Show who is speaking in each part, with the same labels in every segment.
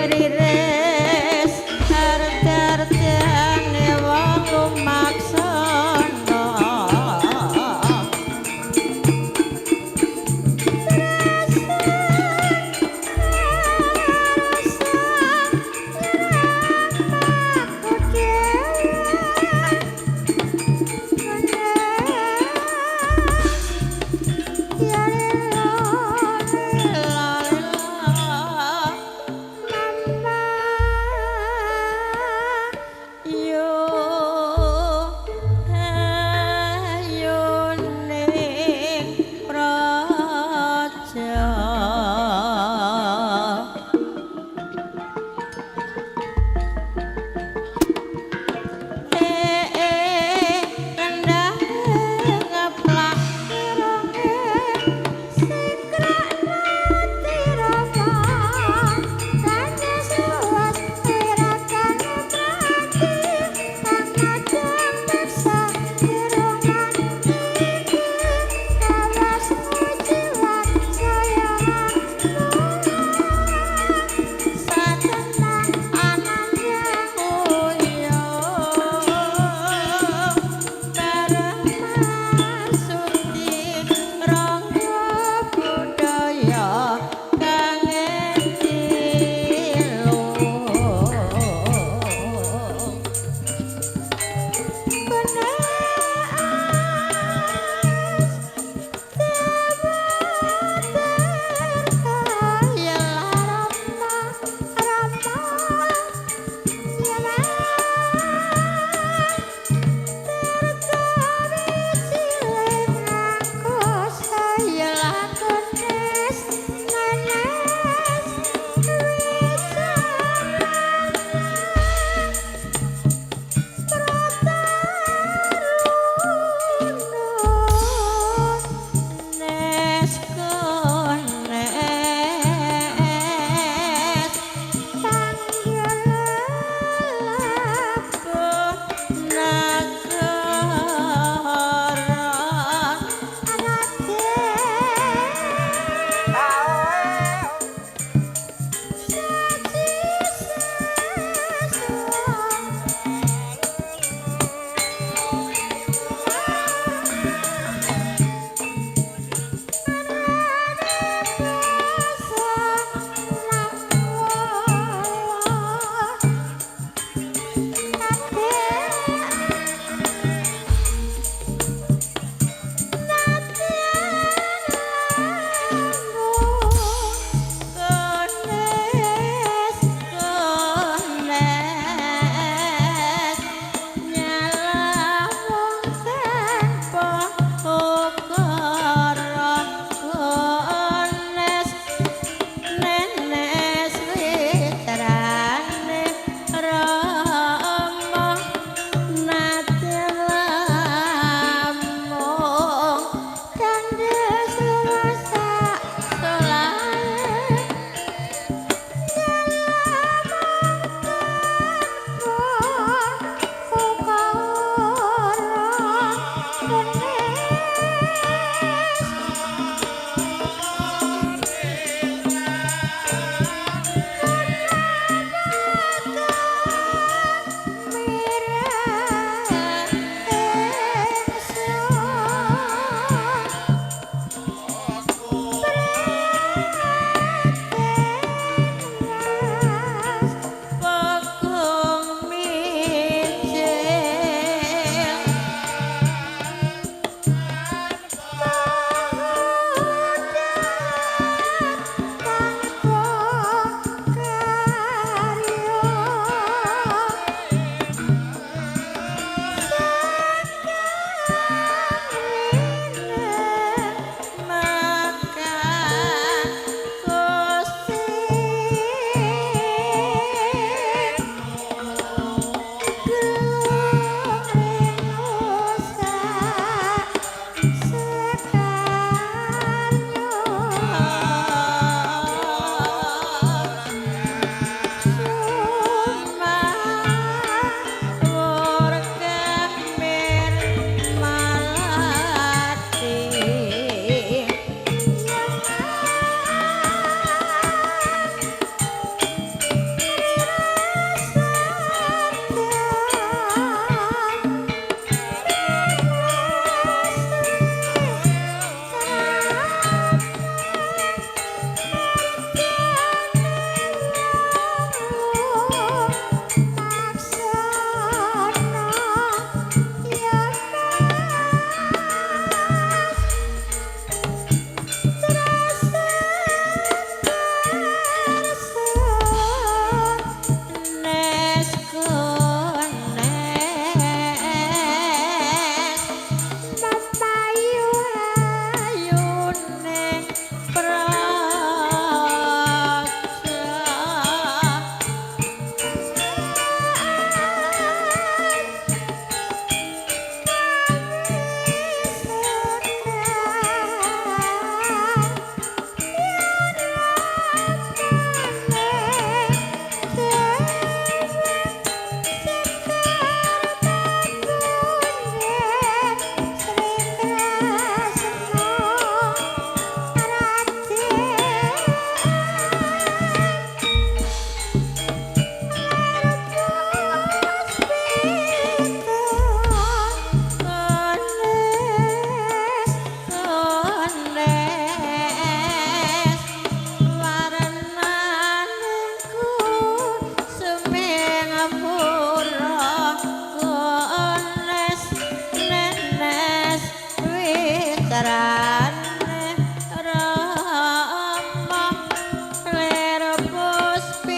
Speaker 1: Riris arti-artiane wong lumaksana Rane Rama Ler puspita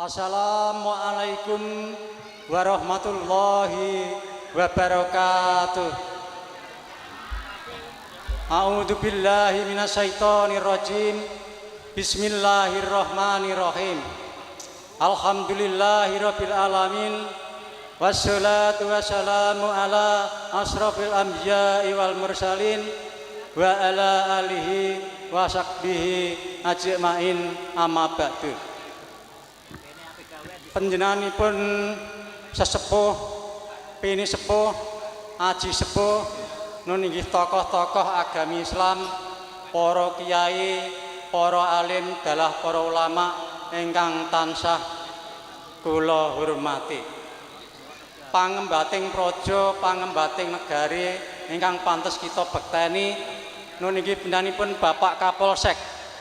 Speaker 2: Assalamualaikum warahmatullahi wabarakatuh. A'udzu billahi minasyaitonir rajim. Bismillahirrahmanirrahim. Alhamdulillahirabbil alamin. Wassalatu wassalamu ala asrofil anbiya'i wal mursalin wa ala alihi wa sahbihi ajmain, amma ba'du. Panjenenganipun sesepuh, pini sepuh, aji sepuh, nun inggih tokoh-tokoh agami Islam, para kiai, para alim, dalah para ulama ingkang tansah kula hormati. Pangembating praja, pangembating negari ingkang pantes kita bekteni, nun inggih pindhanipun Bapak Kapolsek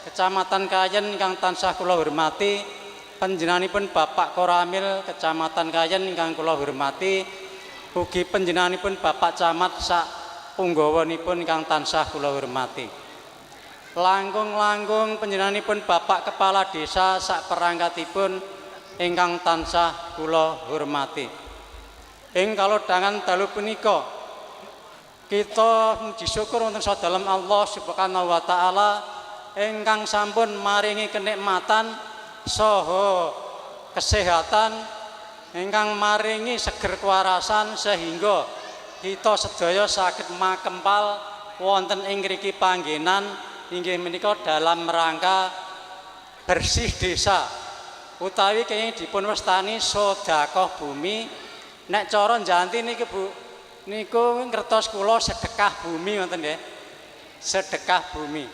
Speaker 2: Kecamatan Kayen ingkang tansah kula hormati. Panjenenganipun Bapak Koramil Kecamatan Kayen ingkang kula hormati, ugi panjenenganipun Bapak Camat sak punggawanipun ingkang tansah kula hormati. Langkung-langkung panjenenganipun Bapak Kepala Desa sak perangkatipun ingkang tansah kula hormati. Ing kalodhangan dalu punika kita muji syukur wonten sadalem Allah Subhanahu wa taala ingkang sampun maringi kenikmatan saha kesehatan, ingkang maringi seger kewarasan sehingga kita sedaya saged makempal wonten ing mriki panggenan inggih menika dalam rangka bersih desa utawi kenging dipun wastani sedekah bumi. Nek cara Janti niki Bu niku ngertos kula sedekah bumi wonten nggih. Sedekah bumi.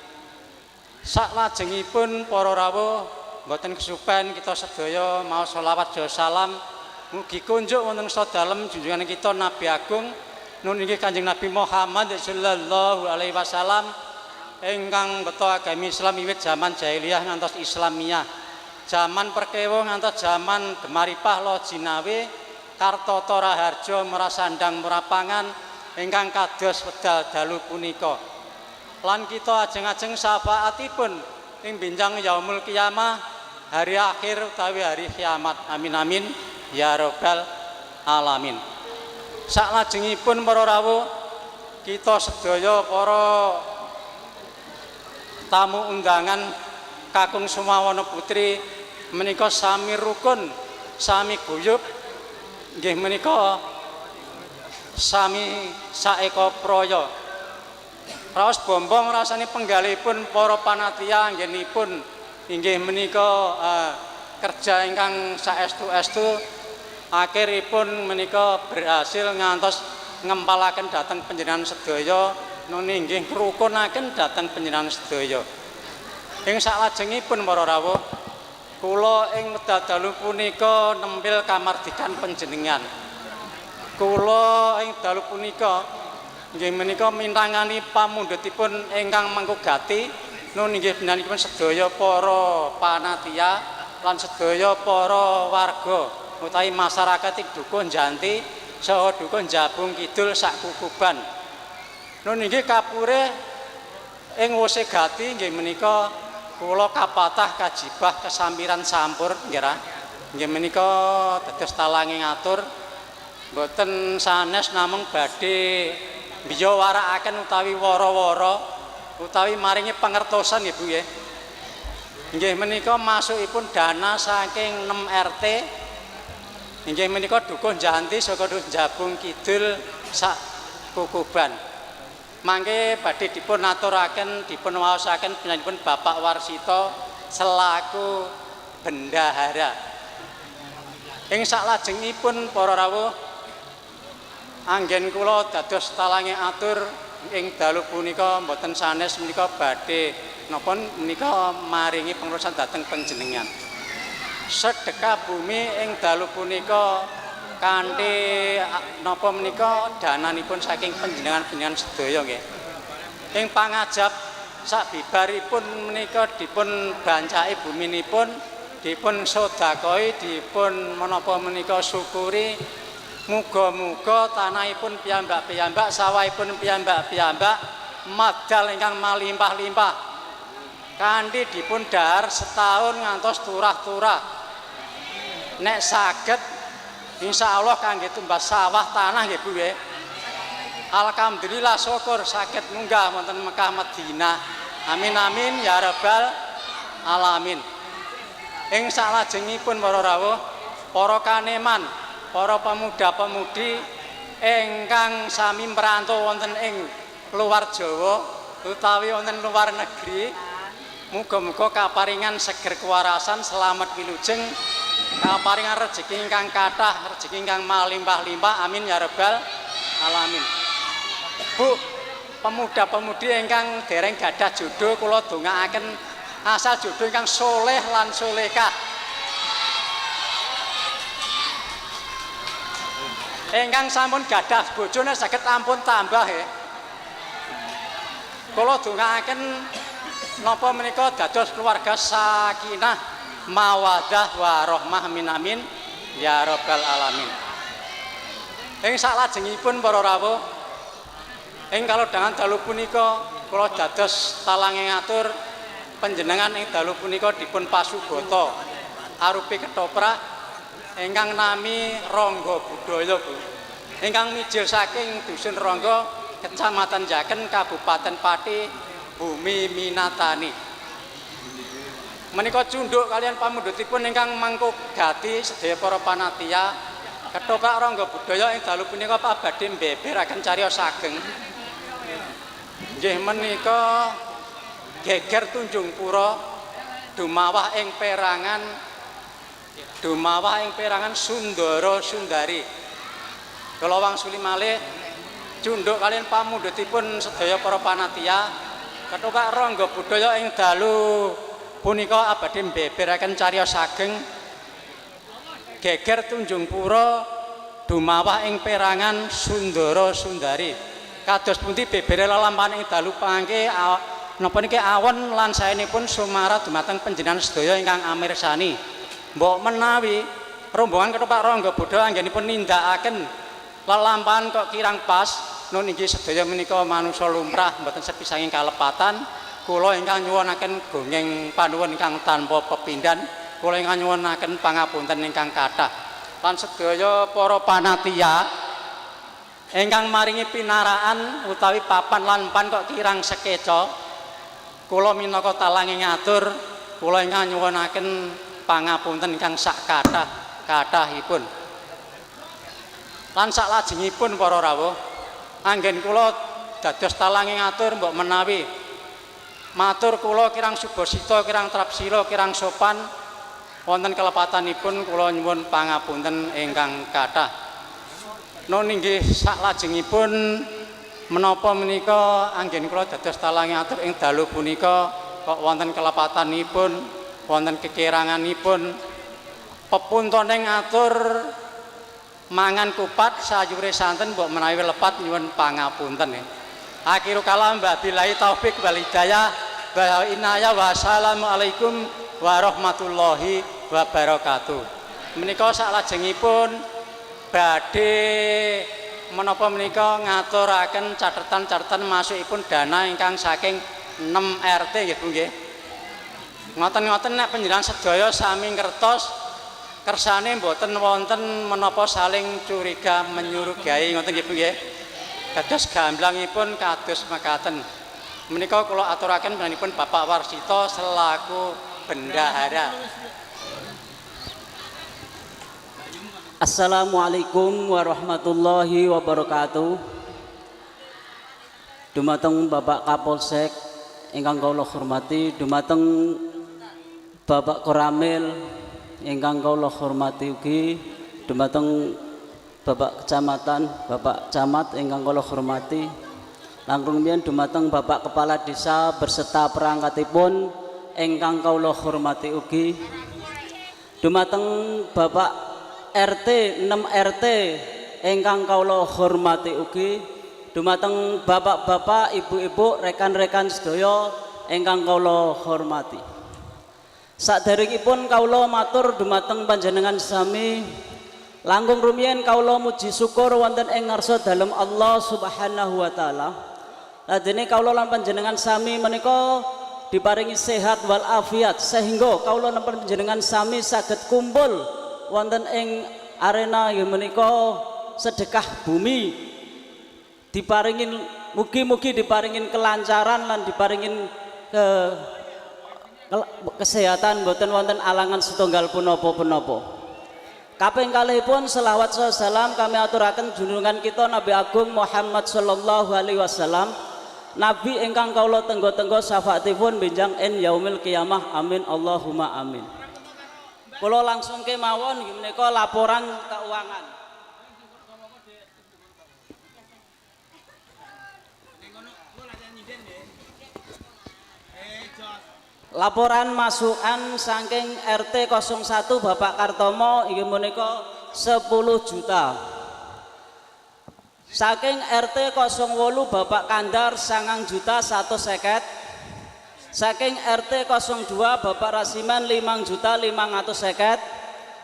Speaker 2: Saklajengipun para rawuh mboten kesupen kita sedaya maos sholawat dan salam mugi kunjuk wonten sadalem junjungan kita Nabi Agung nun inggih Kanjeng Nabi Muhammad sallallahu alaihi wasallam ingkang beto agami Islam wiwit zaman jahiliyah ngantos Islamiyah, zaman perkewo ngantos zaman gemaripah lo jinawe Kartata Raharja merasandang murapangan ingkang kados wedal dalu punika. Lan kita ajeng-ajeng syafaatipun ing benjang yaumul qiyamah, hari akhir utawi hari kiamat. Amin amin ya rabbal alamin. Saklajengipun para rawuh, kita sedaya para tamu undangan kakung Sumawana Putri menika sami rukun, sami guyub, nggih menika sami saeka praya. Raos bombong rasane penggalipun para panatia anggenipun inggih menika kerja ingkang saestu-estu akhiripun menika berhasil ngantos ngempalaken dhateng panjenengan sedaya nun inggih ngrukunaken dhateng panjenengan sedaya. Ing saklajengipun para rawuh kula ing wekdal dalu punika nempil kamardikan panjenengan. Kula ing dalu punika nggih menika mintangani pamundhutipun ingkang mangkugati nun inggih benanipun sedaya para panatia lan sedaya para warga utawi masyarakat ing Dukuh Janti saha Dukuh Jabung Kidul sak Kukuban. Nun inggih kapure ing wuse gati nggih menika kula kapatah kajibah kesampiran sampur nggih menika dados talange ngatur mboten sanes namung badhe biyo warakaken utawi wara-wara utawi maringi pangertosan nggih Bu nggih. Nggih menika masukipun dana saking 6 RT. Nggih menika Dukuh Janti saka Dukuh Jabung Kidul sak Kukuban. Mangke badhe dipun aturaken, dipun waosaken panjenenganipun Bapak Warsito selaku bendahara. Ing saklajengipun para rawuh anggen kula dados talange atur ing dalu punika mboten sanes menika badhe napa menika maringi pengurusan dhateng panjenengan. Sedekah bumi ing dalu punika kanthi napa menika dananipun saking panjenengan-panjenengan sedaya nggih. Ing pangajap sabibaripun menika dipun bancaki buminipun, dipun sedekahi, dipun menapa menika syukuri. Muga-muga tanahipun piyambak-piyambak, sawahipun piyambak-piyambak madal ingkang malimpah-limpah kanthi dipun dhahar setahun ngantos turah-turah nek saged insyaallah kangge tumbas sawah tanah nggih Bu nggih. Alhamdulillah syukur saged munggah wonten Mekah Madinah. Amin amin ya rabbal alamin. Ing salajengipun para rawuh, para kaneman, para pemuda-pemudi ingkang sami merantau wonten ing luar Jawa utawi wonten luar negeri, muga-muga kaparingan seger kewarasan, selamat wilujeng, kaparingan rejeki ingkang kathah, rejeki ingkang malimpah-limpah. Amin ya rabbal alamin. Bu, pemuda-pemudi ingkang dereng gadah jodoh kula dongaaken asal jodoh ingkang soleh lan solehah. Ingkang sampun gadah bojone saged ampun tambah ya. Kula dongaaken napa menika dados keluarga sakinah mawaddah warahmah amin amin ya rabbal alamin. Ing salajengipun para rawuh, ing kalodhangan dalu punika kula dados talange ngatur panjenengan ing dalu punika dipun pasugata arupi ketoprak ingkang nami Rangga Budaya Bu. Ingkang mijil saking Dusun Rangga, Kecamatan Jaken, Kabupaten Pati, Bumi Minatani. Menika cunduk kalian pamundhutipun ingkang mangkugati sedaya para panatia ketoprak Rangga Budaya ing dalu punika badhe mbeberaken cariyos ageng. Nggih menika geger Tunjung Pura dumawah ing perangan Sundara Sundari. Kula wangsuli malih cunduk kalian pamundhutipun sedaya para panatia ketoprak Rangga Budaya ing dalu punika abadi mbeberaken cariyos ageng geger Tunjung Pura dumawah ing perangan Sundara Sundari. Kados pundi bebere lelampahan ing dalu pangke napa niki awon lan saenipun sumarat dumateng panjenengan sedaya ingkang amirsani. Mbok menawi rombongan ketoprak Rangga Budaya anggenipun nindakaken lelampahan kok kirang pas nun inggih sedaya menika manungsa lumrah mboten sepisahing kalepatan. Kula ingkang nyuwunaken gongeng panuwun ingkang tanpa pepindhan, kula ingkang nyuwunaken pangapunten ingkang kathah. Lan sedaya para panatia ingkang maringi pinaraan utawi papan lan pan kok kirang sekeca, kula minangka talange ngatur, kula ingkang nyuwunaken pangapunten ingkang sak kathah-kathahipun. Lan saklajengipun para rawuh, anggen kula dados talange ngatur mbok menawi matur kula kirang subasita, kirang trapsira, kirang sopan wonten kelepatanipun kula nyuwun pangapunten ingkang kathah. Nun inggih saklajengipun menapa menika anggen kula dados talange ngatur ing dalu punika kok wonten kelepatanipun, wonten kekiranganipun pepuntoning ngatur mangan kupat sayure santen mbok menawi lepat nyuwun pangapunten. Akhiru kalam wabillahi taufik wal hidayah wa inaya wassalamualaikum warahmatullahi wabarakatuh. Menika saklajengipun badhe menapa menika ngaturaken cathetan-cathetan masukipun dana ingkang saking 6 RT nggih Bu nggih. Ngoten-ngoten nek panjenengan sedaya sami ngertos kersane mboten wonten menapa saling curiga menyurugai ngoten nggih Bu nggih. Dados gamblangipun kados mekaten. Menika kula aturaken panjenenganipun Bapak Warsito selaku bendahara.
Speaker 3: Assalamualaikum warahmatullahi wabarakatuh. Dumateng Bapak Kapolsek ingkang kula hormati, dumateng Bapak Koramil ingkang kula hormati ugi, dumateng Bapak Kecamatan, Bapak Camat ingkang kula hormati, langkung mbiyen dumateng Bapak Kepala Desa berserta perangkatipun ingkang kula hormati ugi, dumateng Bapak RT 6 RT ingkang kula hormati ugi, dumateng bapak-bapak, ibu-ibu, rekan-rekan sedaya ingkang kula hormati. Saderengipun kawula matur dumateng panjenengan sami, langkung rumiyin kawula muji syukur wonten ing ngarsa dalem Allah Subhanahu wa taala. Ladene kawula lan panjenengan sami menika diparingi sehat wal afiat sehingga kawula lan panjenengan sami saged kumpul wonten ing arena inggih menika sedekah bumi diparingin mugi-mugi diparingin kelancaran lan diparingin kesehatan boten wonten alangan setunggal punapa-punapa. Kaping kalihipun selawat salam kami aturaken junjungan kita Nabi Agung Muhammad sallallahu alaihi wasallam, Nabi ingkang kawula tenggo-tenggo syafaatipun benjang en yaumil qiyamah. Amin Allahumma amin. Kula langsung kemawon nggih menika laporan keuangan. Laporan masukan saking RT 01 Bapak Kartomo inggih menika 10 juta. Saking RT 08 Bapak Kandar 9 juta 150. Saking RT 02 Bapak Rasiman 5 juta 550.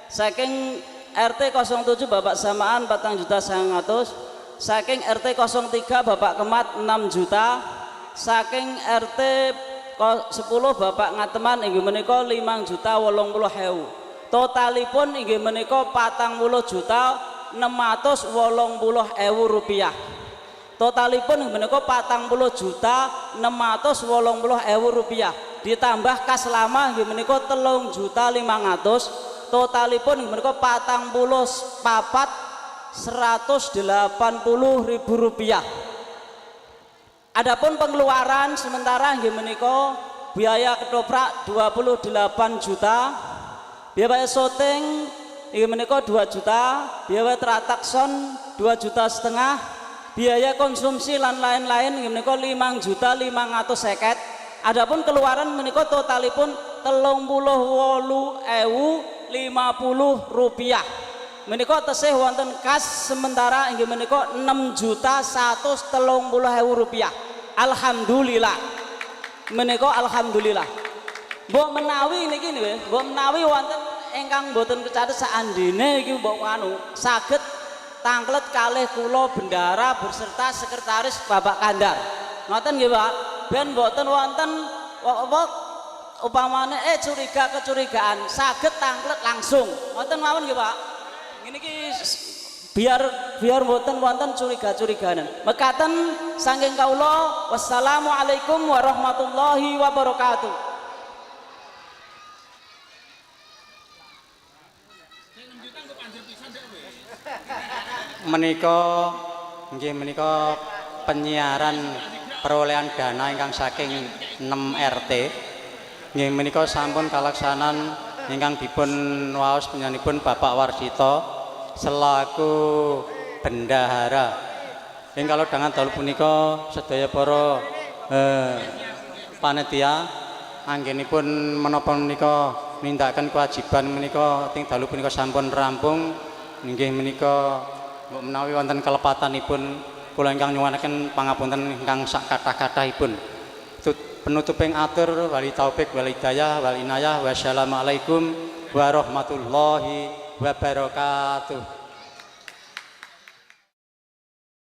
Speaker 3: Saking RT 07 Bapak Samaan 4 juta 100. Saking RT 03 Bapak Kemat 6 juta. Saking RT 10 Bapak Ngateman inggih menika 5 juta 80.000. Totalipun inggih menika 40 juta 680.000 rupiah. Totalipun inggih menika 40 juta 680.000 rupiah. Ditambah kas lama inggih menika 3 juta 500. Totalipun inggih menika 180.000 rupiah. Adapun pengeluaran sementara nggih menika biaya ketoprak 28 juta, biaya syuting nggih menika 2 juta, biaya tratakson 2 juta setengah, biaya konsumsi lan lain-lain nggih menika 5 juta 550. Adapun keluaran menika totalipun 38.050 rupiah. Menika tesih wonten kas sementara inggih menika 6 juta 130.000 rupiah. Alhamdulillah. Menika alhamdulillah. Mbok menawi niki nggih, mbok menawi wonten ingkang boten kecatet saandene iki mbok anu saged tanglet kalih kula bendara berserta sekretaris Bapak Kandar. Ngoten nggih, Pak. Ben boten wonten apa upamane curiga-kecurigaan saged tanglet langsung. Ngoten mawon nggih, Pak. Ini biar mboten wonten curiga-curigaan. Mekaten saking kawula, wassalamualaikum warahmatullahi wabarakatuh.
Speaker 2: Menika nggih menika penyiaran perolehan dana ingkang saking 6 RT. Nggih menika sampun kalaksanan ingkang dipun waos penyanipun Bapak Warsito selaku bendahara. Ing kalau dengan dalu punika sedaya para panitia anggenipun menapa menika nindakaken kewajiban menika ting dalu punika sampun rampung. Nggih menika menawi wonten kelepatanipun kula ingkang nyuwunaken pangapunten ingkang sak kathah-kathahipun. Penutuping atur wali taufik wal hidayah wal inayah wassalamualaikum warahmatullahi wabarakatuh.